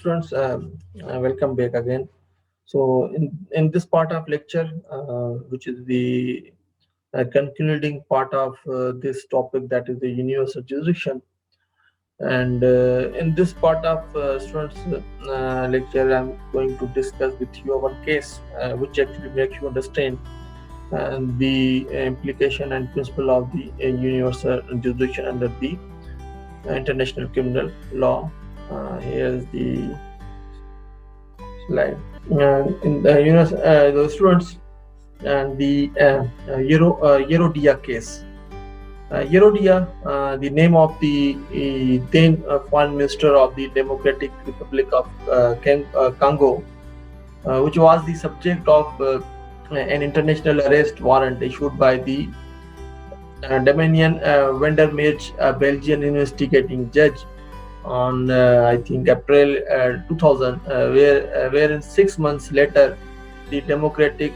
students, welcome back again. So, in this part of lecture, which is the concluding part of this topic, that is the universal jurisdiction, and in this part of students lecture, I'm going to discuss with you one case which actually makes you understand the implication and principle of the universal jurisdiction under the international criminal law. Here's the slide. In the the students and the Yerodia case. Yerodia, the name of the then foreign minister of the Democratic Republic of Congo, which was the subject of an international arrest warrant issued by the Dominion Vandermeer's Belgian investigating judge on I think April 2000, wherein 6 months later the Democratic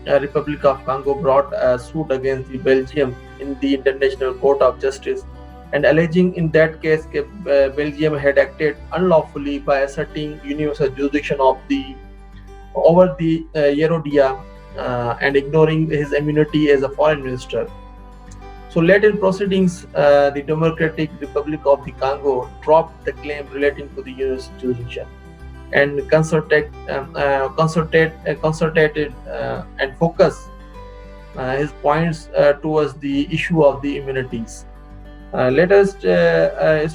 Republic of Congo brought a suit against the Belgium in the International Court of Justice, and alleging in that case Belgium had acted unlawfully by asserting universal jurisdiction of the over the Yerodia and ignoring his immunity as a foreign minister. So later in proceedings, the Democratic Republic of the Congo dropped the claim relating to the universal jurisdiction and concerted and focused his points towards the issue of the immunities. Latest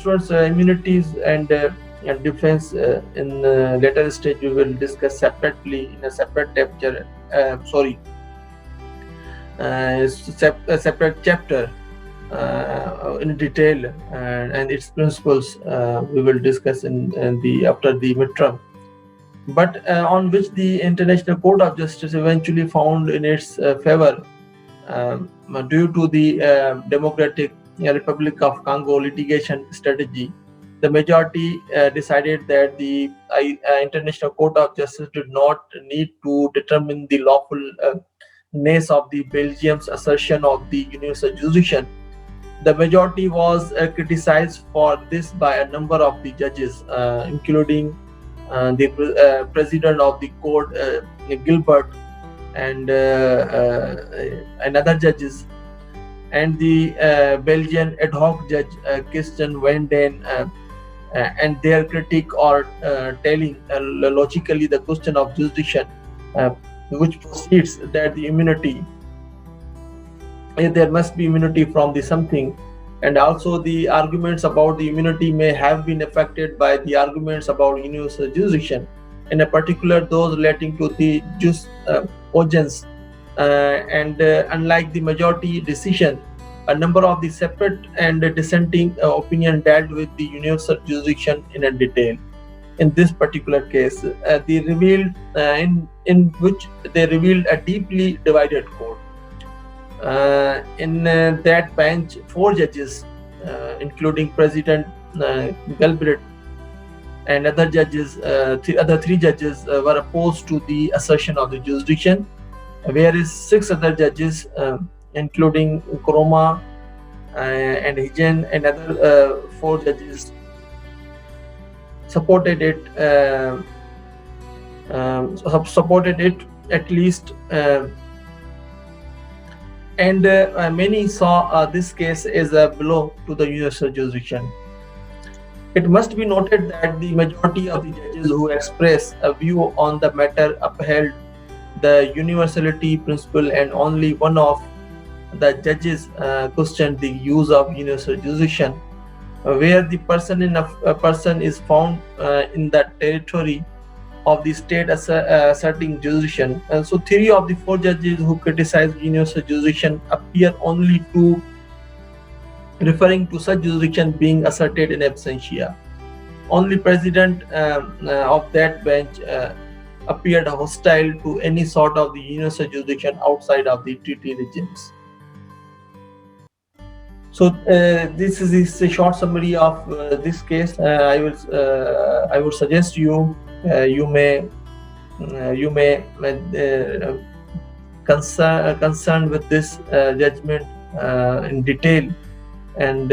students immunities and defense in later stage we will discuss separately in a separate chapter. A separate chapter in detail, and its principles we will discuss in the after the midterm, but on which the International Court of Justice eventually found in its favor due to the Democratic Republic of Congo litigation strategy. The majority decided that the International Court of Justice did not need to determine the lawfulness of the Belgium's assertion of the universal jurisdiction. The majority was criticized for this by a number of the judges, including the president of the court, Gilbert, and other judges, and the Belgian ad hoc judge, Christian Van Den, and their critique or telling logically the question of jurisdiction, which proceeds that the immunity, there must be immunity from the something, and also the arguments about the immunity may have been affected by the arguments about universal jurisdiction, in a particular those relating to the jus cogens, and unlike the majority decision, a number of the separate and dissenting opinion dealt with the universal jurisdiction in a detail. In this particular case, they revealed in which they revealed a deeply divided court. In that bench, 4 judges, including President Galbraith and other judges, other 3 judges were opposed to the assertion of the jurisdiction, whereas 6 other judges, including Kuroma and Hijen and other 4 judges, supported it. Supported it at least. And many saw this case as a blow to the universal jurisdiction. It must be noted that the majority of the judges who expressed a view on the matter upheld the universality principle, and only one of the judges questioned the use of universal jurisdiction, where the person is found in the territory of the state asserting jurisdiction. So 3 of the 4 judges who criticized universal jurisdiction appear only to referring to such jurisdiction being asserted in absentia. Only president of that bench appeared hostile to any sort of the universal jurisdiction outside of the treaty regimes. So this is a short summary of this case. I would suggest you may concern with this judgment in detail, and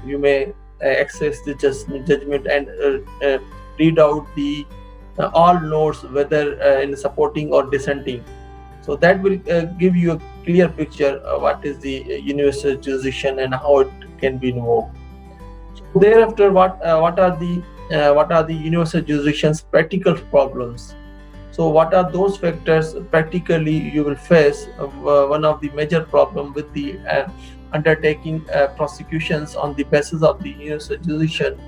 you may access the judgment and read out the all notes, whether in supporting or dissenting. So that will give you a clear picture of what is the universal jurisdiction and how it can be invoked. So thereafter, what are the universal jurisdiction's practical problems? So what are those factors practically you will face? One of the major problem with the undertaking prosecutions on the basis of the universal jurisdiction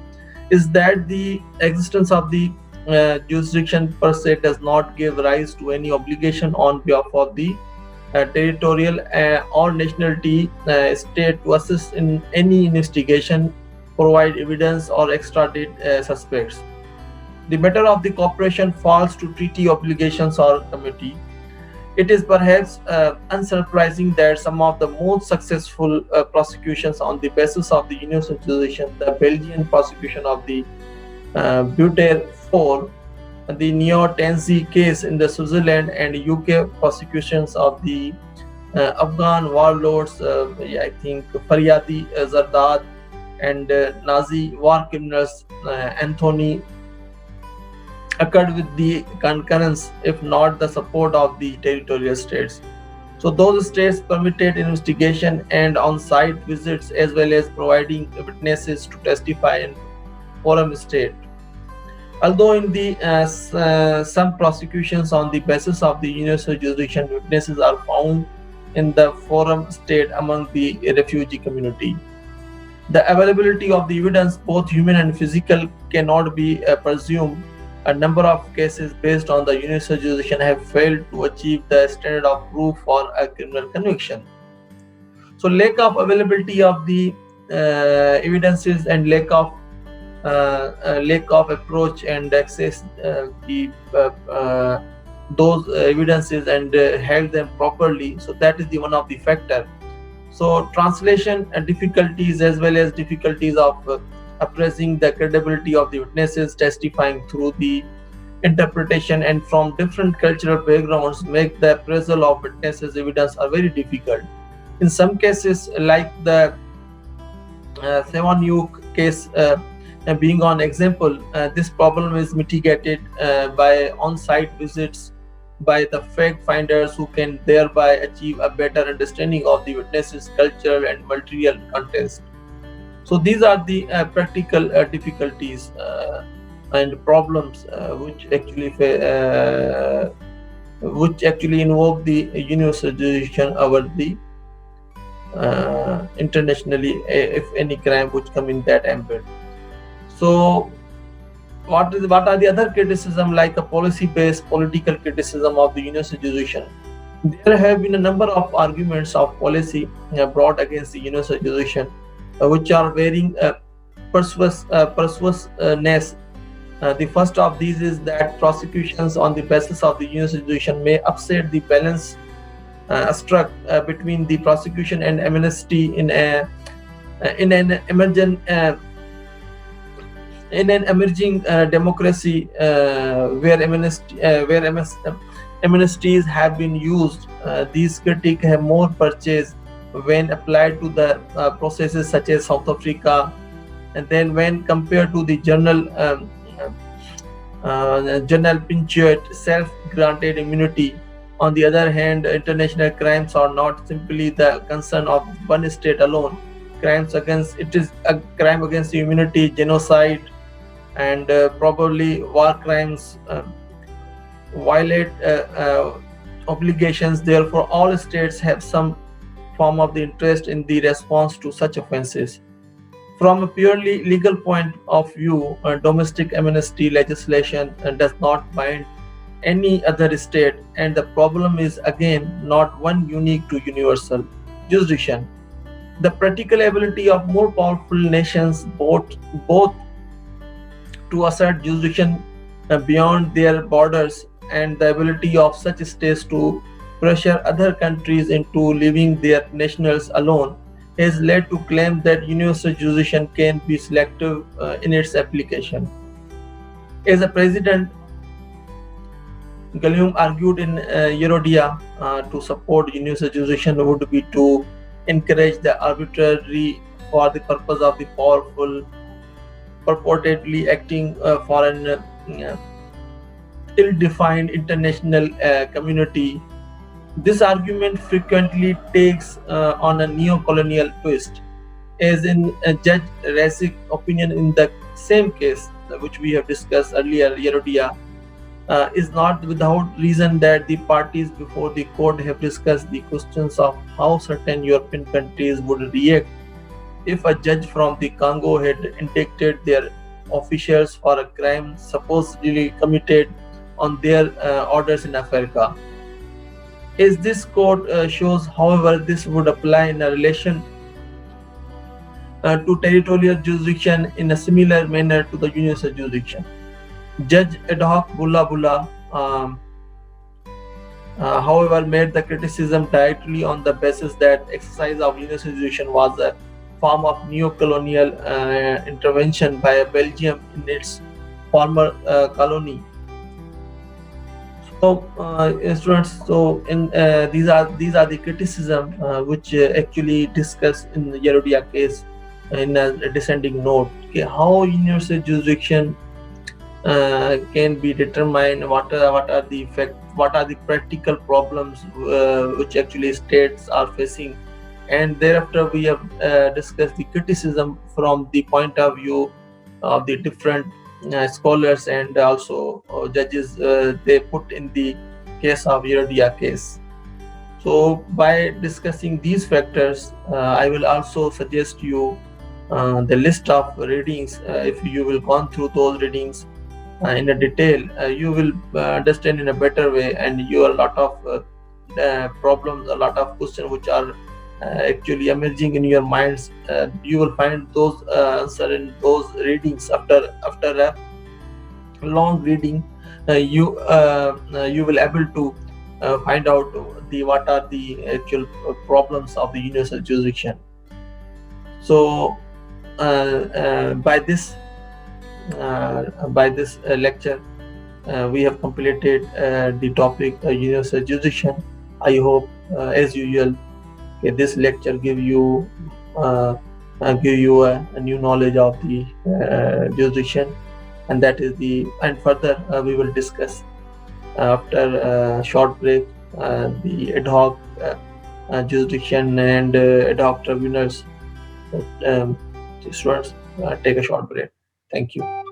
is that the existence of the jurisdiction per se does not give rise to any obligation on behalf of the territorial or nationality state to assist in any investigation, provide evidence, or extradite suspects. The matter of the cooperation falls to treaty obligations or committee. It is perhaps unsurprising that some of the most successful prosecutions on the basis of the universal jurisdiction, the Belgian prosecution of the Buter 4, the Neo-Tensi case in the Switzerland, and UK prosecutions of the Afghan warlords, I think Faryadi Zardad, and Nazi war criminals Anthony, occurred with the concurrence, if not the support, of the territorial states. So those states permitted investigation and on-site visits, as well as providing witnesses to testify in forum state. Although in the some prosecutions on the basis of the universal jurisdiction, witnesses are found in the forum state among the refugee community. The availability of the evidence, both human and physical, cannot be presumed. A number of cases based on the universal jurisdiction have failed to achieve the standard of proof for a criminal conviction. So, lack of availability of the evidences and lack of approach and access the those evidences and held them properly. So that is the one of the factor. So translation difficulties, as well as difficulties of appraising the credibility of the witnesses testifying through the interpretation and from different cultural backgrounds, make the appraisal of witnesses evidence are very difficult. In some cases, like the Sevanyuk case being an example, this problem is mitigated by on-site visits by the fact finders, who can thereby achieve a better understanding of the witnesses' cultural and material context. So these are the practical difficulties and problems which actually invoke the universal jurisdiction over the internationally, if any crime which come in that ambit. So what are the other criticism, like a policy-based political criticism of the universal jurisdiction? There have been a number of arguments of policy brought against the universal jurisdiction, which are varying persuasiveness. The first of these is that prosecutions on the basis of the universal jurisdiction may upset the balance struck between the prosecution and amnesty in an emerging democracy where amnesties have been used. These critiques have more purchase when applied to the processes such as South Africa, and then when compared to the General Pinchot self-granted immunity. On the other hand, international crimes are not simply the concern of one state alone. It is a crime against humanity, genocide, and probably war crimes violate obligations. Therefore, all states have some form of the interest in the response to such offenses. From a purely legal point of view, domestic amnesty legislation does not bind any other state, and the problem is again not one unique to universal jurisdiction. The practical ability of more powerful nations both to assert jurisdiction beyond their borders, and the ability of such states to pressure other countries into leaving their nationals alone, has led to claim that universal jurisdiction can be selective in its application. As a president, Guillaume argued in Yerodia, to support universal jurisdiction would be to encourage the arbitrary for the purpose of the powerful purportedly acting for an ill-defined international community. This argument frequently takes on a neo-colonial twist, as in Judge Rasik's opinion in the same case which we have discussed earlier, Yerodia, is not without reason that the parties before the court have discussed the questions of how certain European countries would react if a judge from the Congo had indicted their officials for a crime supposedly committed on their orders in Africa. As this court shows, however, this would apply in a relation to territorial jurisdiction in a similar manner to the universal jurisdiction. Judge ad hoc Bulla Bulla, however, made the criticism directly on the basis that exercise of universal jurisdiction was a form of neo-colonial intervention by Belgium in its former colony. So, students, so in these are the criticism which actually discussed in the Yerodia case in a descending note. Okay, how universal jurisdiction can be determined, what are the effect, what are the practical problems which actually states are facing, and thereafter we have discussed the criticism from the point of view of the different scholars and also judges they put in the case of Yerodia case. So by discussing these factors, I will also suggest you the list of readings. If you will gone through those readings in a detail, you will understand in a better way, and you are a lot of problems, a lot of questions which are actually emerging in your minds. You will find those answer in those readings after a long reading. You will able to find out the what are the actual problems of the universal jurisdiction. So by this lecture, we have completed the topic universal jurisdiction. I hope, as usual, okay, this lecture uh, give you a new knowledge of the jurisdiction, and that is the and further we will discuss after a short break the ad hoc jurisdiction and ad hoc tribunals. Um, students, take a short break. Thank you.